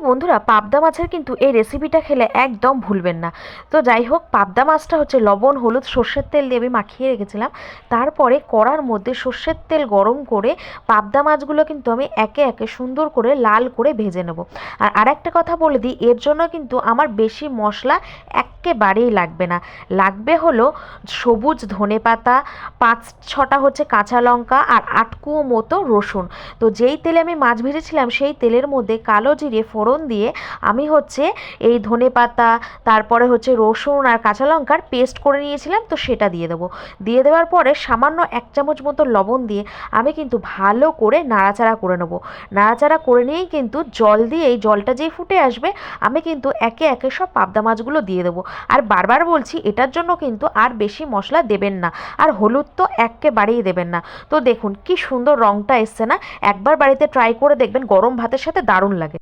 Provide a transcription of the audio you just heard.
বন্ধুরা, পাবদা মাছের কিন্তু এই রেসিপিটা খেলে একদম ভুলবেন না। তো যাই হোক, পাবদা মাছটা হচ্ছে লবণ হলুদ সর্ষের তেল দিয়ে আমি মাখিয়ে রেখেছিলাম। তারপরে কড়ার মধ্যে সর্ষের তেল গরম করে পাবদা মাছগুলো কিন্তু আমি একে একে সুন্দর করে লাল করে ভেজে নেব। আর আরেকটা কথা বলে দিই, এর জন্য কিন্তু আমার বেশি মশলা একেবারেই লাগবে না। লাগবে হলো সবুজ ধনেপাতা, 5-6টা হচ্ছে কাঁচা লঙ্কা আর 8 কুয়ো মতো রসুন। তো যেই তেলে আমি মাছ ভেজেছিলাম সেই তেলের মধ্যে কালো জিরে ফোড়ন দিয়ে আমি হচ্ছে এই ধনেপাতা, তারপরে হচ্ছে রসুন আর কাঁচা লঙ্কার পেস্ট করে নিয়েছিলাম, তো সেটা দিয়ে দেবো। দিয়ে দেওয়ার পরে সামান্য 1 চামচ মতো লবণ দিয়ে আমি কিন্তু ভালো করে নাড়াচাড়া করে নেবো। নাড়াচাড়া করে নিয়েই কিন্তু জল দিয়ে, এই জলটা যেই ফুটে আসবে আমি কিন্তু একে একে সব পাবদা মাছগুলো দিয়ে দেবো। আর বারবার বলছি, এটার জন্য কিন্তু আর বেশি মশলা দেবেন না, আর হলুদ তো একেবারেই দেবেন না। তো দেখুন কি সুন্দর রঙটা এসছে না? একবার বাড়িতে ট্রাই করে দেখবেন, গরম ভাতের সাথে দারুণ লাগে।